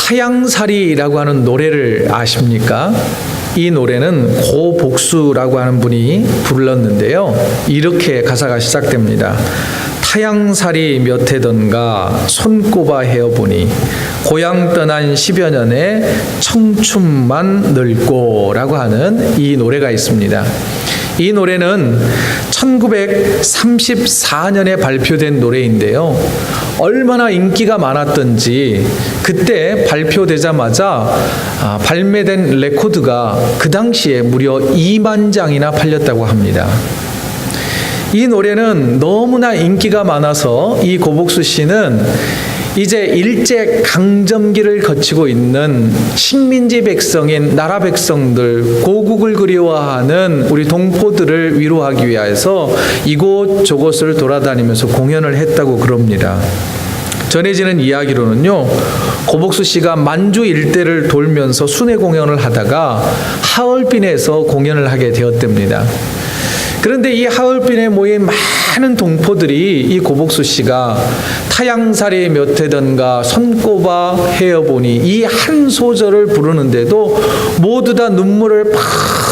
타향살이라고 하는 노래를 아십니까? 이 노래는 고복수라고 하는 분이 불렀는데요. 이렇게 가사가 시작됩니다. 타향살이 몇 해던가 손꼽아 헤어보니 고향 떠난 10여 년에 청춘만 늙고 라고 하는 이 노래가 있습니다. 이 노래는 1934년에 발표된 노래인데요. 얼마나 인기가 많았던지 그때 발표되자마자 발매된 레코드가 그 당시에 무려 2만 장이나 팔렸다고 합니다. 이 노래는 너무나 인기가 많아서 이 고복수 씨는 이제 일제 강점기를 거치고 있는 식민지 백성인 나라 백성들, 고국을 그리워하는 우리 동포들을 위로하기 위해서 이곳저곳을 돌아다니면서 공연을 했다고 그럽니다. 전해지는 이야기로는요, 고복수 씨가 만주 일대를 돌면서 순회 공연을 하다가 하얼빈에서 공연을 하게 되었답니다. 그런데 이 하얼빈에 모인 많은 동포들이 이 고복수 씨가 타향살이 몇 해던가 손꼽아 헤어보니 이 한 소절을 부르는데도 모두 다 눈물을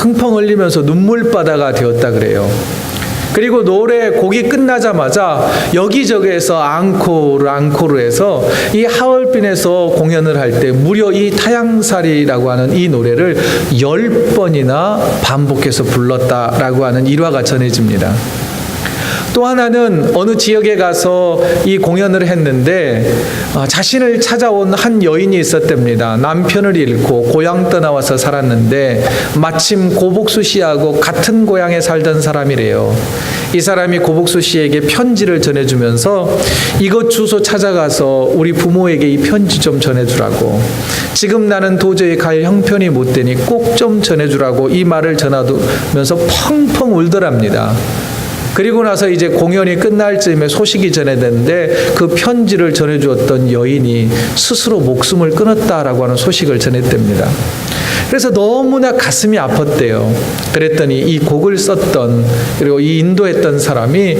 펑펑 흘리면서 눈물바다가 되었다 그래요. 그리고 노래 곡이 끝나자마자 여기저기에서 앙코르해서 이 하얼빈에서 공연을 할 때 무려 이 타향살이라고 하는 이 노래를 10번이나 반복해서 불렀다라고 하는 일화가 전해집니다. 또 하나는 어느 지역에 가서 이 공연을 했는데 자신을 찾아온 한 여인이 있었답니다. 남편을 잃고 고향 떠나와서 살았는데 마침 고복수 씨하고 같은 고향에 살던 사람이래요. 이 사람이 고복수 씨에게 편지를 전해주면서 이것 주소 찾아가서 우리 부모에게 이 편지 좀 전해주라고, 지금 나는 도저히 갈 형편이 못 되니 꼭 좀 전해주라고 이 말을 전하면서 펑펑 울더랍니다. 그리고 나서 이제 공연이 끝날 즈음에 소식이 전해졌는데 그 편지를 전해주었던 여인이 스스로 목숨을 끊었다라고 하는 소식을 전했답니다. 그래서 너무나 가슴이 아팠대요. 그랬더니 이 곡을 썼던, 그리고 이 인도했던 사람이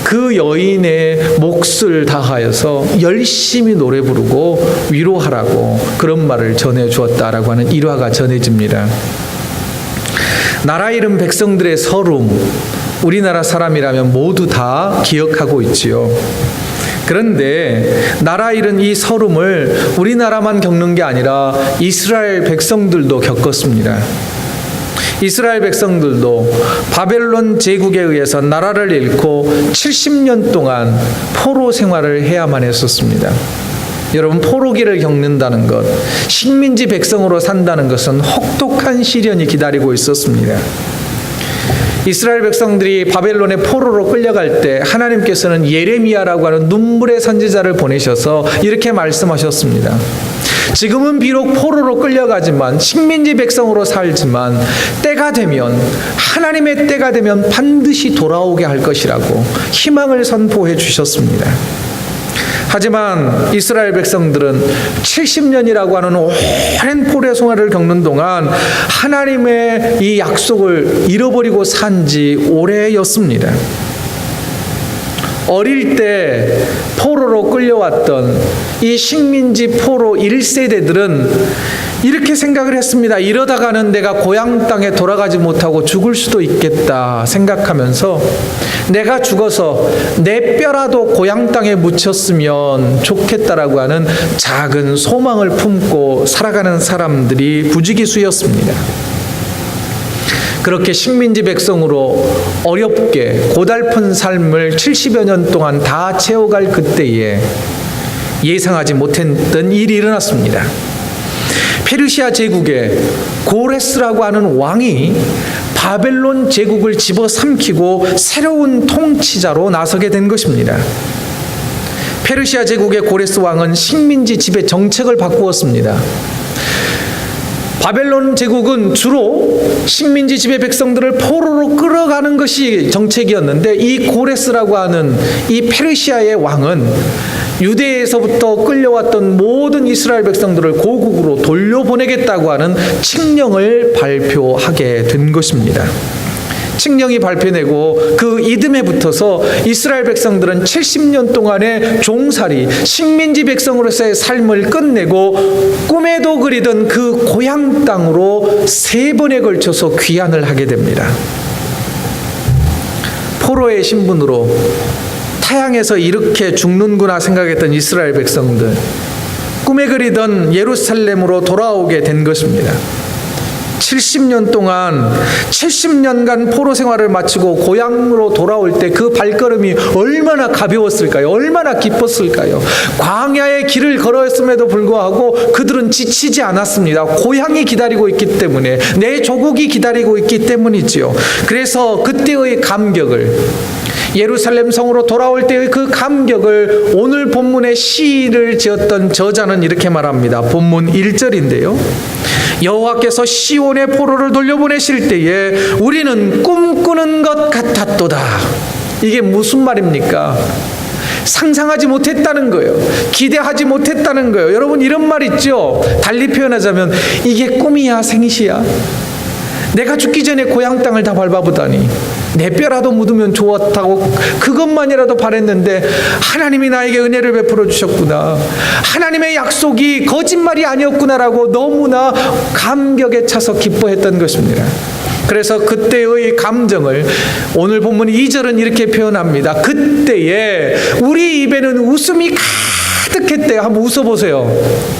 그 여인의 몫을 다하여서 열심히 노래 부르고 위로하라고 그런 말을 전해주었다라고 하는 일화가 전해집니다. 나라 잃은 백성들의 서름, 우리나라 사람이라면 모두 다 기억하고 있지요. 그런데 나라 잃은 이 서름을 우리나라만 겪는 게 아니라 이스라엘 백성들도 겪었습니다. 이스라엘 백성들도 바벨론 제국에 의해서 나라를 잃고 70년 동안 포로 생활을 해야만 했었습니다. 여러분, 포로기를 겪는다는 것, 식민지 백성으로 산다는 것은 혹독한 시련이 기다리고 있었습니다. 이스라엘 백성들이 바벨론의 포로로 끌려갈 때 하나님께서는 예레미야라고 하는 눈물의 선지자를 보내셔서 이렇게 말씀하셨습니다. 지금은 비록 포로로 끌려가지만 식민지 백성으로 살지만 때가 되면, 하나님의 때가 되면 반드시 돌아오게 할 것이라고 희망을 선포해 주셨습니다. 하지만 이스라엘 백성들은 70년이라고 하는 오랜 포로 생활을 겪는 동안 하나님의 이 약속을 잃어버리고 산 지 오래였습니다. 어릴 때 포로로 끌려왔던 이 식민지 포로 1세대들은 이렇게 생각을 했습니다. 이러다가는 내가 고향 땅에 돌아가지 못하고 죽을 수도 있겠다 생각하면서 내가 죽어서 내 뼈라도 고향 땅에 묻혔으면 좋겠다라고 하는 작은 소망을 품고 살아가는 사람들이 부지기수였습니다. 그렇게 식민지 백성으로 어렵게 고달픈 삶을 70여 년 동안 다 채워갈 그때에 예상하지 못했던 일이 일어났습니다. 페르시아 제국의 고레스라고 하는 왕이 바벨론 제국을 집어삼키고 새로운 통치자로 나서게 된 것입니다. 페르시아 제국의 고레스 왕은 식민지 지배 정책을 바꾸었습니다. 바벨론 제국은 주로 식민지 지배 백성들을 포로로 끌어가는 것이 정책이었는데, 이 고레스라고 하는 이 페르시아의 왕은 유대에서부터 끌려왔던 모든 이스라엘 백성들을 고국으로 돌려보내겠다고 하는 칙령을 발표하게 된 것입니다. 칙령이 발표되고 그 이듬해 붙어서 이스라엘 백성들은 70년 동안의 종살이, 식민지 백성으로서의 삶을 끝내고 꿈에도 그리던 그 고향 땅으로 3번에 걸쳐서 귀환을 하게 됩니다. 포로의 신분으로 타향에서 이렇게 죽는구나 생각했던 이스라엘 백성들, 꿈에 그리던 예루살렘으로 돌아오게 된 것입니다. 70년 동안 70년간 포로 생활을 마치고 고향으로 돌아올 때 그 발걸음이 얼마나 가벼웠을까요? 얼마나 기뻤을까요? 광야의 길을 걸었음에도 불구하고 그들은 지치지 않았습니다. 고향이 기다리고 있기 때문에, 내 조국이 기다리고 있기 때문이지요. 그래서 그때의 감격을, 예루살렘 성으로 돌아올 때의 그 감격을 오늘 본문의 시를 지었던 저자는 이렇게 말합니다. 본문 1절인데요. 여호와께서 시온의 포로를 돌려보내실 때에 우리는 꿈꾸는 것 같았도다. 이게 무슨 말입니까? 상상하지 못했다는 거예요. 기대하지 못했다는 거예요. 여러분, 이런 말 있죠? 달리 표현하자면 이게 꿈이야 생시야? 내가 죽기 전에 고향 땅을 다 밟아보다니, 내 뼈라도 묻으면 좋았다고 그것만이라도 바랬는데 하나님이 나에게 은혜를 베풀어 주셨구나, 하나님의 약속이 거짓말이 아니었구나라고 너무나 감격에 차서 기뻐했던 것입니다. 그래서 그때의 감정을 오늘 본문 2절은 이렇게 표현합니다. 그때에 우리 입에는 웃음이 가득했대요. 한번 웃어보세요.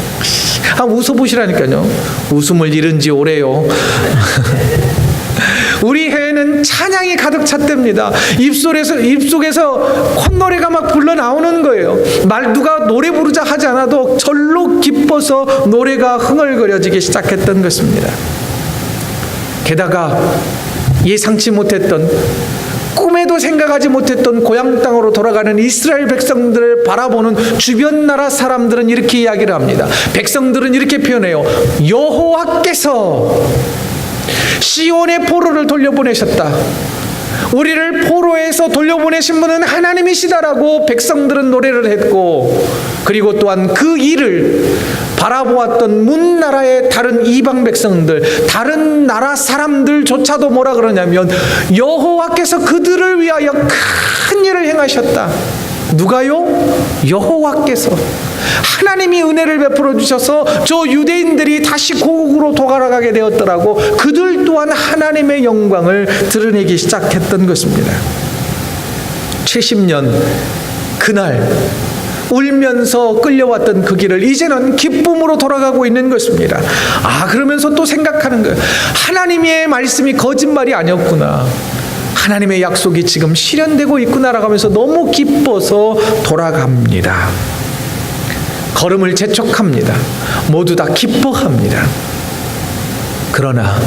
한번 웃어보시라니까요. 웃음을 잃은 지 오래요. 우리 해에는 찬양이 가득 찼답니다. 입속에서 콧노래가 막 불러나오는 거예요. 누가 노래 부르자 하지 않아도 절로 기뻐서 노래가 흥얼거려지기 시작했던 것입니다. 게다가 예상치 못했던, 꿈에도 생각하지 못했던 고향 땅으로 돌아가는 이스라엘 백성들을 바라보는 주변 나라 사람들은 이렇게 이야기를 합니다. 백성들은 이렇게 표현해요. 여호와께서 시온의 포로를 돌려보내셨다. 우리를 포로에서 돌려보내신 분은 하나님이시다라고 백성들은 노래를 했고, 그리고 또한 그 일을 바라보았던 문나라의 다른 이방 백성들, 다른 나라 사람들조차도 뭐라 그러냐면 여호와께서 그들을 위하여 큰 일을 행하셨다. 누가요? 여호와께서. 하나님이 은혜를 베풀어 주셔서 저 유대인들이 다시 고국으로 돌아가게 되었더라고. 그들 또한 하나님의 영광을 드러내기 시작했던 것입니다. 70년 그날 울면서 끌려왔던 그 길을 이제는 기쁨으로 돌아가고 있는 것입니다. 그러면서 또 생각하는 거예요. 하나님의 말씀이 거짓말이 아니었구나, 하나님의 약속이 지금 실현되고 있구나라고 하면서 너무 기뻐서 돌아갑니다. 걸음을 재촉합니다. 모두 다 기뻐합니다. 그러나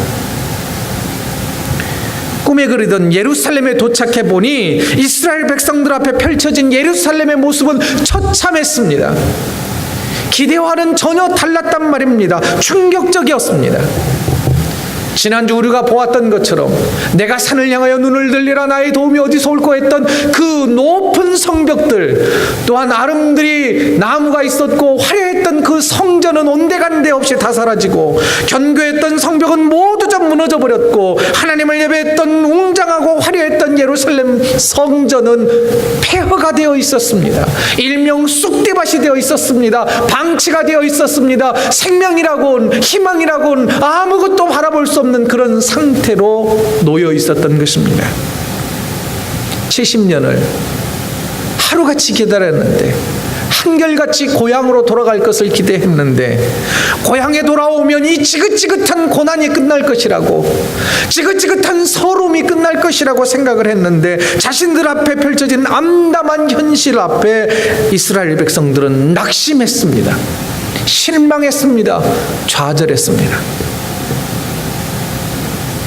꿈에 그리던 예루살렘에 도착해 보니 이스라엘 백성들 앞에 펼쳐진 예루살렘의 모습은 처참했습니다. 기대와는 전혀 달랐단 말입니다. 충격적이었습니다. 지난주 우리가 보았던 것처럼 내가 산을 향하여 눈을 들리라 나의 도움이 어디서 올까 했던 그 높은 성벽들, 또한 아름드리 나무가 있었고 화려했던 그 성전은 온데간데 없이 다 사라지고, 견고했던 성벽은 모두 다 무너져 버렸고, 하나님을 예배했던 웅장하고 화려했던 예루살렘 성전은 폐허가 되어 있었습니다. 일명 쑥대밭이 되어 있었습니다. 방치가 되어 있었습니다. 생명이라고는, 희망이라고는 아무것도 바라볼 수 없는 그런 상태로 놓여 있었던 것입니다. 70년을 하루같이 기다렸는데, 한결같이 고향으로 돌아갈 것을 기대했는데, 고향에 돌아오면 이 지긋지긋한 고난이 끝날 것이라고, 지긋지긋한 서름이 끝날 것이라고 생각을 했는데, 자신들 앞에 펼쳐진 암담한 현실 앞에 이스라엘 백성들은 낙심했습니다. 실망했습니다. 좌절했습니다.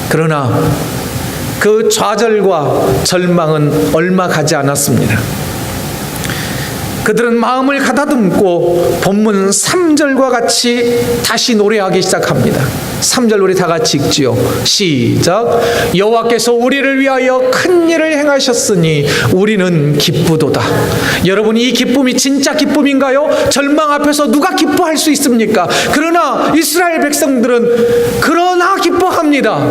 그러나 그 좌절과 절망은 얼마 가지 않았습니다. 그들은 마음을 가다듬고 본문 3절과 같이 다시 노래하기 시작합니다. 3절 우리 다 같이 읽지요. 시작. 여호와께서 우리를 위하여 큰 일을 행하셨으니 우리는 기쁘도다. 여러분, 이 기쁨이 진짜 기쁨인가요? 절망 앞에서 누가 기뻐할 수 있습니까? 그러나 이스라엘 백성들은 그러나 기뻐합니다.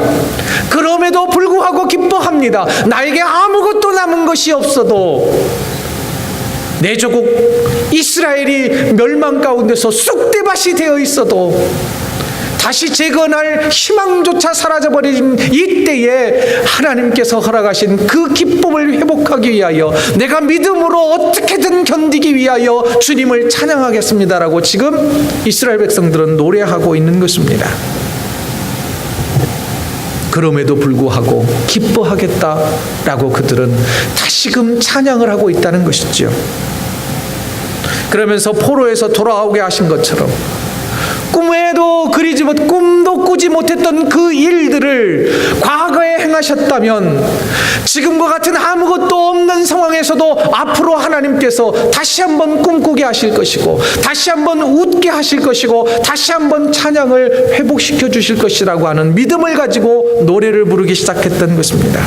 그럼에도 불구하고 기뻐합니다. 나에게 아무것도 남은 것이 없어도, 내 조국 이스라엘이 멸망 가운데서 쑥대밭이 되어 있어도 다시 재건할 희망조차 사라져버린 이때에 하나님께서 허락하신 그 기쁨을 회복하기 위하여 내가 믿음으로 어떻게든 견디기 위하여 주님을 찬양하겠습니다라고 지금 이스라엘 백성들은 노래하고 있는 것입니다. 그럼에도 불구하고 기뻐하겠다라고 그들은 다시금 찬양을 하고 있다는 것이죠. 그러면서 포로에서 돌아오게 하신 것처럼 꿈도 꾸지 못했던 그 일들을 과거에 행하셨다면 지금과 같은 아무것도 없는 상황에서도 앞으로 하나님께서 다시 한번 꿈꾸게 하실 것이고, 다시 한번 웃게 하실 것이고, 다시 한번 찬양을 회복시켜 주실 것이라고 하는 믿음을 가지고 노래를 부르기 시작했던 것입니다.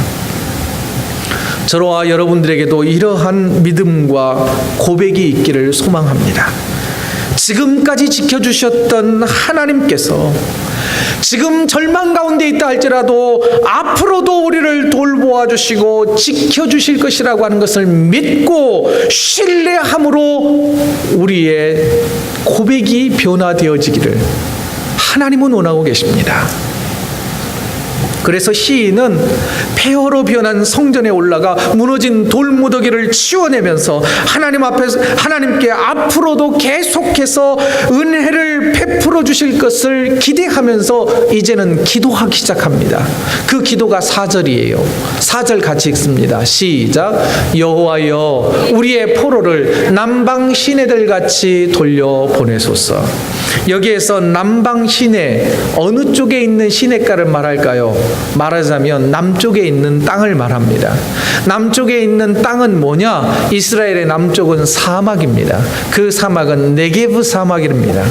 저와 여러분들에게도 이러한 믿음과 고백이 있기를 소망합니다. 지금까지 지켜주셨던 하나님께서 지금 절망 가운데 있다 할지라도 앞으로도 우리를 돌보아 주시고 지켜주실 것이라고 하는 것을 믿고 신뢰함으로 우리의 고백이 변화되어지기를 하나님은 원하고 계십니다. 그래서 시인은 폐허로 변한 성전에 올라가 무너진 돌무더기를 치워내면서 하나님께 앞으로도 계속해서 은혜를 베풀어 주실 것을 기대하면서 이제는 기도하기 시작합니다. 그 기도가 4절이에요. 4절 같이 읽습니다. 시작. 여호와여 우리의 포로를 남방 시내들 같이 돌려보내소서. 여기에서 남방 시내, 어느 쪽에 있는 시내가를 말할까요? 말하자면 남쪽에 있는 땅을 말합니다. 남쪽에 있는 땅은 뭐냐? 이스라엘의 남쪽은 사막입니다. 그 사막은 네게브 사막입니다.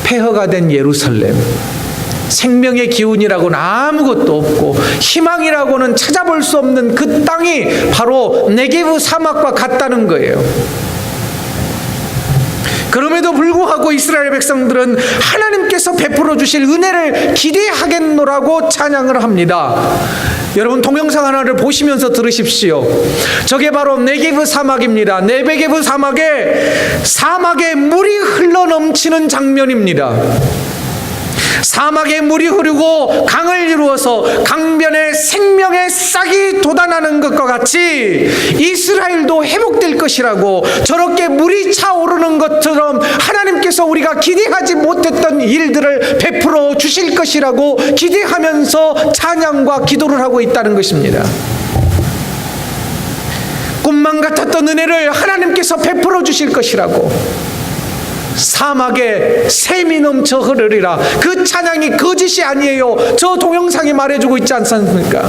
폐허가 된 예루살렘, 생명의 기운이라고는 아무것도 없고 희망이라고는 찾아볼 수 없는 그 땅이 바로 네게브 사막과 같다는 거예요. 그럼에도 불구하고 이스라엘 백성들은 하나님께서 베풀어 주실 은혜를 기대하겠노라고 찬양을 합니다. 여러분, 동영상 하나를 보시면서 들으십시오. 저게 바로 네게브 사막입니다. 네게브 사막에 물이 흘러넘치는 장면입니다. 사막에 물이 흐르고 강을 이루어서 강변에 생명의 싹이 돋아나는 것과 같이 이스라엘도 회복될 것이라고, 저렇게 물이 차오르는 것처럼 하나님께서 우리가 기대하지 못했던 일들을 베풀어 주실 것이라고 기대하면서 찬양과 기도를 하고 있다는 것입니다. 꿈만 같았던 은혜를 하나님께서 베풀어 주실 것이라고, 사막에 샘이 넘쳐 흐르리라. 그 찬양이 거짓이 아니에요. 저 동영상이 말해주고 있지 않습니까?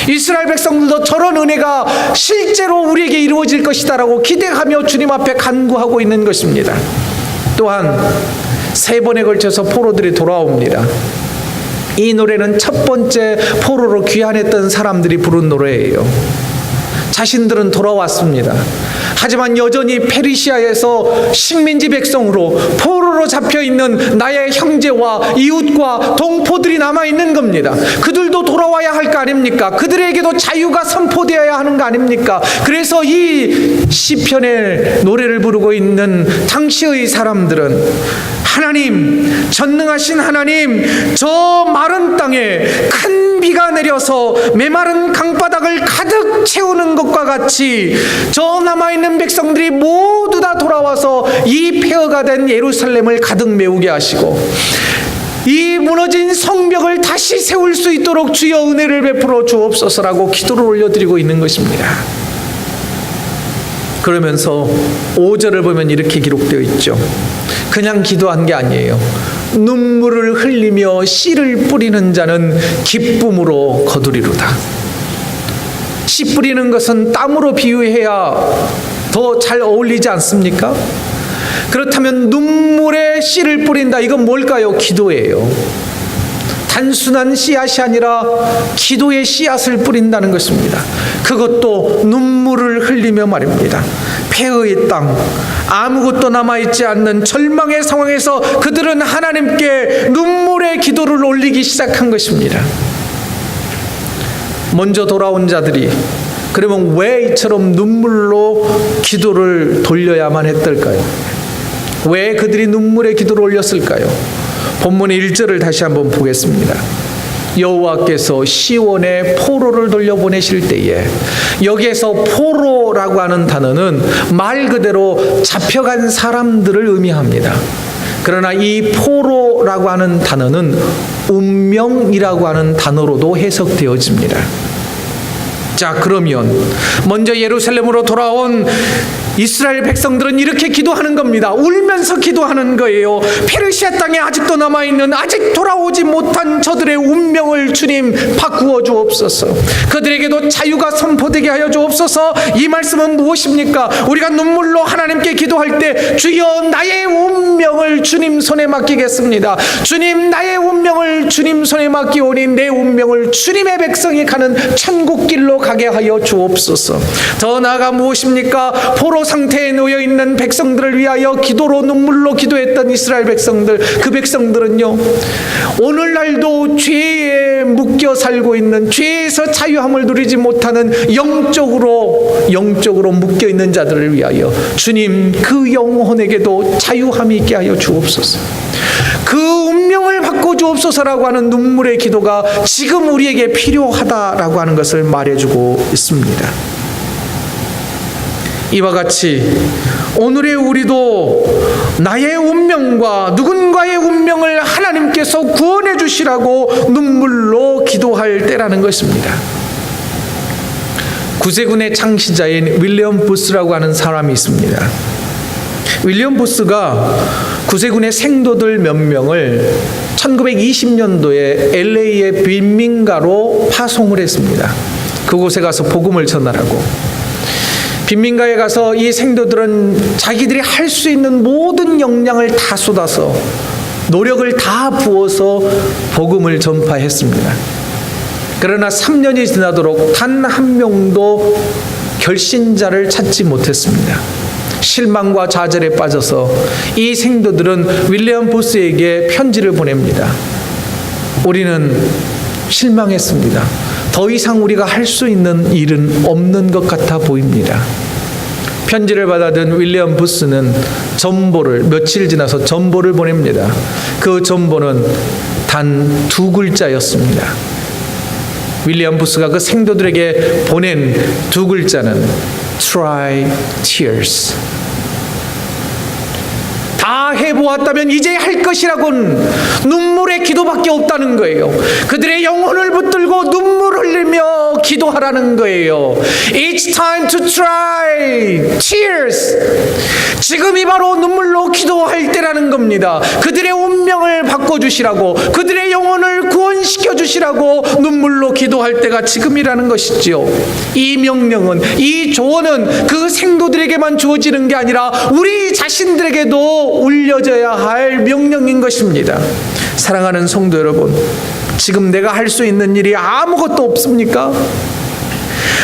이스라엘 백성들도 저런 은혜가 실제로 우리에게 이루어질 것이다라고 기대하며 주님 앞에 간구하고 있는 것입니다. 또한 3번에 걸쳐서 포로들이 돌아옵니다. 이 노래는 첫 번째 포로로 귀환했던 사람들이 부른 노래예요. 자신들은 돌아왔습니다. 하지만 여전히 페르시아에서 식민지 백성으로 포로로 잡혀있는 나의 형제와 이웃과 동포들이 남아있는 겁니다. 그들도 돌아와야 할 거 아닙니까? 그들에게도 자유가 선포되어야 하는 거 아닙니까? 그래서 이 시편의 노래를 부르고 있는 당시의 사람들은 하나님, 전능하신 하나님, 저 마른 땅에 큰 비가 내려서 메마른 강바닥을 가득 채우는 것과 같이 저 남아있는 백성들이 모두 다 돌아와서 이 폐허가 된 예루살렘을 가득 메우게 하시고 이 무너진 성벽을 다시 세울 수 있도록 주여 은혜를 베풀어 주옵소서라고 기도를 올려드리고 있는 것입니다. 그러면서 5절을 보면 이렇게 기록되어 있죠. 그냥 기도한 게 아니에요. 눈물을 흘리며 씨를 뿌리는 자는 기쁨으로 거두리로다. 씨 뿌리는 것은 땀으로 비유해야 더 잘 어울리지 않습니까? 그렇다면 눈물의 씨를 뿌린다. 이건 뭘까요? 기도예요. 단순한 씨앗이 아니라 기도의 씨앗을 뿌린다는 것입니다. 그것도 눈물을 흘리며 말입니다. 폐허의 땅, 아무것도 남아있지 않는 절망의 상황에서 그들은 하나님께 눈물의 기도를 올리기 시작한 것입니다. 먼저 돌아온 자들이 그러면 왜 이처럼 눈물로 기도를 돌려야만 했을까요? 왜 그들이 눈물의 기도를 올렸을까요? 본문의 1절을 다시 한번 보겠습니다. 여호와께서 시온에 포로를 돌려보내실 때에, 여기에서 포로라고 하는 단어는 말 그대로 잡혀간 사람들을 의미합니다. 그러나 이 포로라고 하는 단어는 운명이라고 하는 단어로도 해석되어집니다. 자, 그러면 먼저 예루살렘으로 돌아온 이스라엘 백성들은 이렇게 기도하는 겁니다. 울면서 기도하는 거예요. 페르시아 땅에 아직도 남아있는, 아직 돌아오지 못한 저들의 운명을 주님 바꾸어 주옵소서. 그들에게도 자유가 선포되게 하여 주옵소서. 이 말씀은 무엇입니까? 우리가 눈물로 하나님께 기도할 때 주여 나의 운명을 주님 손에 맡기겠습니다. 주님 나의 운명을 주님 손에 맡기오니 내 운명을 주님의 백성이 가는 천국길로 가게 하여 주옵소서. 더 나아가 무엇입니까? 포로 상태에 놓여 있는 백성들을 위하여 기도로 눈물로 기도했던 이스라엘 백성들, 그 백성들은요 오늘날도 죄에 묶여 살고 있는, 죄에서 자유함을 누리지 못하는 영적으로 묶여 있는 자들을 위하여 주님 그 영혼에게도 자유함이 있게 하여 주옵소서. 그 운명을 바꿔 주옵소서라고 하는 눈물의 기도가 지금 우리에게 필요하다라고 하는 것을 말해주고 있습니다. 이와 같이 오늘의 우리도 나의 운명과 누군가의 운명을 하나님께서 구원해 주시라고 눈물로 기도할 때라는 것입니다. 구세군의 창시자인 윌리엄 부스라고 하는 사람이 있습니다. 윌리엄 부스가 구세군의 생도들 몇 명을 1920년도에 LA의 빈민가로 파송을 했습니다. 그곳에 가서 복음을 전하라고. 빈민가에 가서 이 생도들은 자기들이 할 수 있는 모든 역량을 다 쏟아서 노력을 다 부어서 복음을 전파했습니다. 그러나 3년이 지나도록 단 한 명도 결신자를 찾지 못했습니다. 실망과 좌절에 빠져서 이 생도들은 윌리엄 부스에게 편지를 보냅니다. 우리는 실망했습니다. 더 이상 우리가 할 수 있는 일은 없는 것 같아 보입니다. 편지를 받아든 윌리엄 부스는 전보를, 며칠 지나서 전보를 보냅니다. 그 전보는 단 2글자였습니다. 윌리엄 부스가 그 생도들에게 보낸 2글자는 Try tears. 다 해보았다면 이제 할 것이라고는 눈물의 기도밖에 없다는 거예요. 그들의 영혼을 붙들고 눈물 흘리며 기도하라는 거예요. It's time to try tears. 지금이 바로 눈물로 기도할 때라는 겁니다. 그들의 운명을 바꿔주시라고, 그들의 영혼을 구원시켜 주시라고 눈물로 기도할 때가 지금이라는 것이지요. 이 명령은, 이 조언은 그 생도들에게만 주어지는 게 아니라 우리 자신들에게도 울려져야 할 명령인 것입니다. 사랑하는 성도 여러분, 지금 내가 할 수 있는 일이 아무것도 없습니까?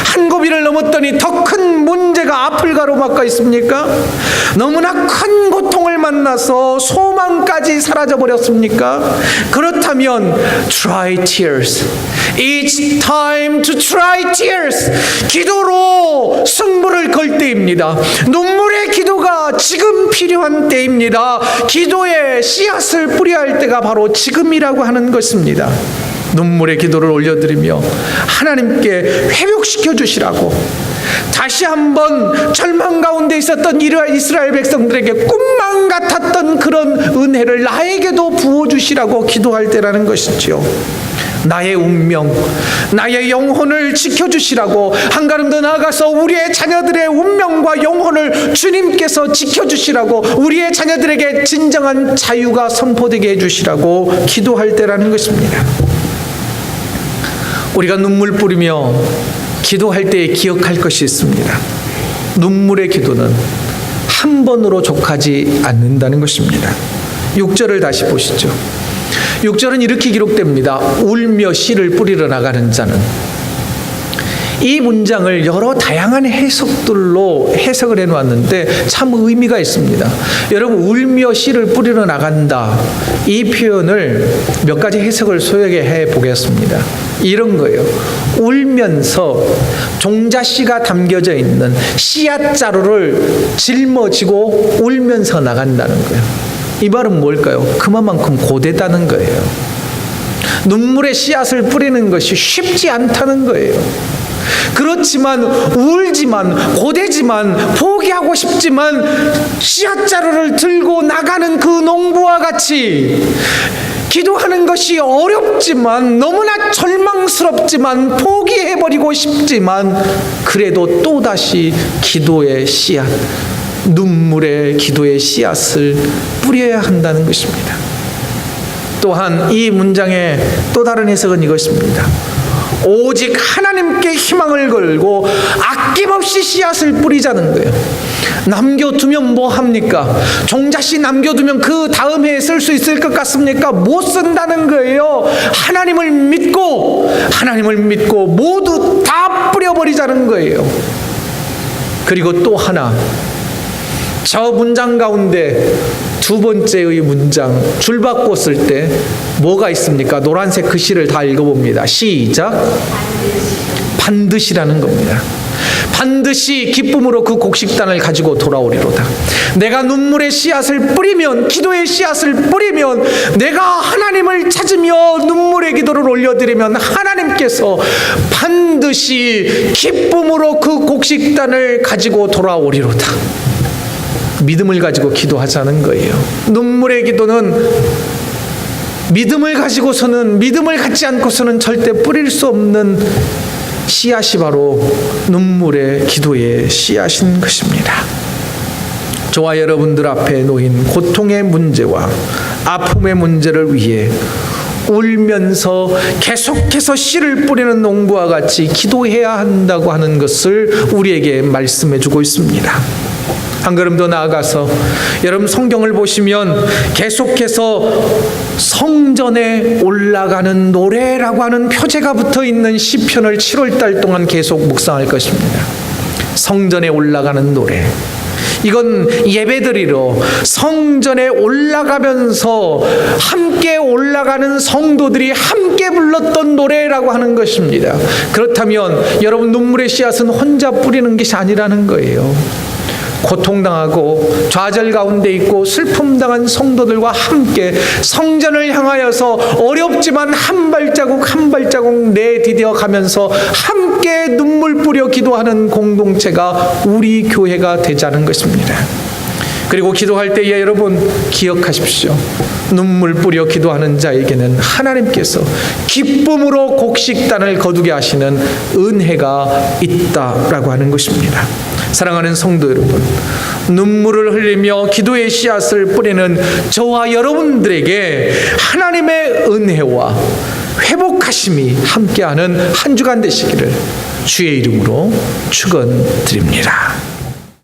한 고비를 넘었더니 더 큰 문제가 앞을 가로막고 있습니까? 너무나 큰 고통을 만나서 소망까지 사라져버렸습니까? 그렇다면 try tears. It's time to try tears. 기도로 승부를 걸 때입니다. 눈물의 기도가 지금 필요한 때입니다. 기도의 씨앗을 뿌려야 할 때가 바로 지금이라고 하는 것입니다. 눈물의 기도를 올려드리며 하나님께 회복시켜 주시라고, 다시 한번 절망 가운데 있었던 이스라엘 백성들에게 꿈만 같았던 그런 은혜를 나에게도 부어주시라고 기도할 때라는 것이죠. 나의 운명, 나의 영혼을 지켜주시라고, 한 걸음 더 나아가서 우리의 자녀들의 운명과 영혼을 주님께서 지켜주시라고, 우리의 자녀들에게 진정한 자유가 선포되게 해주시라고 기도할 때라는 것입니다. 우리가 눈물 뿌리며 기도할 때에 기억할 것이 있습니다. 눈물의 기도는 한 번으로 족하지 않는다는 것입니다. 6절을 다시 보시죠. 6절은 이렇게 기록됩니다. 울며 씨를 뿌리러 나가는 자는. 이 문장을 여러 다양한 해석들로 해석을 해놓았는데 참 의미가 있습니다. 여러분, 울며 씨를 뿌리러 나간다, 이 표현을 몇 가지 해석을 소개해 보겠습니다. 이런 거예요. 울면서 종자씨가 담겨져 있는 씨앗 자루를 짊어지고 울면서 나간다는 거예요. 이 말은 뭘까요? 그만큼 고되다는 거예요. 눈물의 씨앗을 뿌리는 것이 쉽지 않다는 거예요. 그렇지만, 울지만, 고되지만, 포기하고 싶지만 씨앗 자루를 들고 나가는 그 농부와 같이 기도하는 것이 어렵지만, 너무나 절망스럽지만, 포기해버리고 싶지만, 그래도 또다시 기도의 씨앗, 눈물의 기도의 씨앗을 뿌려야 한다는 것입니다. 또한 이 문장의 또 다른 해석은 이것입니다. 오직 하나님께 희망을 걸고 아낌없이 씨앗을 뿌리자는 거예요. 남겨두면 뭐 합니까? 종자씨 남겨두면 그 다음 해에 쓸 수 있을 것 같습니까? 못 쓴다는 거예요. 하나님을 믿고 모두 다 뿌려버리자는 거예요. 그리고 또 하나, 저 문장 가운데 두 번째의 문장 줄 바꿨을 때 뭐가 있습니까? 노란색 글씨를 다 읽어봅니다. 시작. 반드시라는 겁니다. 반드시 기쁨으로 그 곡식단을 가지고 돌아오리로다. 내가 눈물의 씨앗을 뿌리면, 기도의 씨앗을 뿌리면, 내가 하나님을 찾으며 눈물의 기도를 올려드리면 하나님께서 반드시 기쁨으로 그 곡식단을 가지고 돌아오리로다. 믿음을 가지고 기도하자는 거예요. 눈물의 기도는 믿음을 가지고서는, 믿음을 갖지 않고서는 절대 뿌릴 수 없는 씨앗이 바로 눈물의 기도의 씨앗인 것입니다. 저와 여러분들 앞에 놓인 고통의 문제와 아픔의 문제를 위해 울면서 계속해서 씨를 뿌리는 농부와 같이 기도해야 한다고 하는 것을 우리에게 말씀해 주고 있습니다. 한 걸음 더 나아가서 여러분 성경을 보시면 계속해서 성전에 올라가는 노래라고 하는 표제가 붙어 있는 시편을 7월 달 동안 계속 묵상할 것입니다. 성전에 올라가는 노래. 이건 예배드리러 성전에 올라가면서 함께 올라가는 성도들이 함께 불렀던 노래라고 하는 것입니다. 그렇다면 여러분, 눈물의 씨앗은 혼자 뿌리는 것이 아니라는 거예요. 고통당하고 좌절 가운데 있고 슬픔당한 성도들과 함께 성전을 향하여서 어렵지만 한 발자국 한 발자국 내디뎌 가면서 함께 눈물 뿌려 기도하는 공동체가 우리 교회가 되자는 것입니다. 그리고 기도할 때에 여러분 기억하십시오. 눈물 뿌려 기도하는 자에게는 하나님께서 기쁨으로 곡식단을 거두게 하시는 은혜가 있다라고 하는 것입니다. 사랑하는 성도 여러분, 눈물을 흘리며 기도의 씨앗을 뿌리는 저와 여러분들에게 하나님의 은혜와 회복하심이 함께하는 한 주간 되시기를 주의 이름으로 축원드립니다.